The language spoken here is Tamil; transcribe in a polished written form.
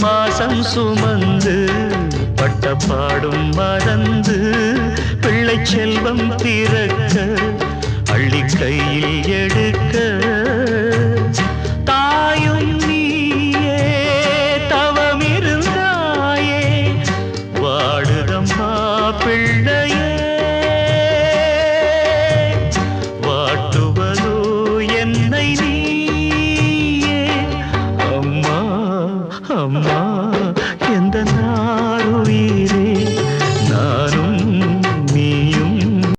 மாசம் சுமந்து பட்ட பாடும் மறந்து பிள்ளை செல்வம் பிறக்க அள்ளி கையில் எடுக்க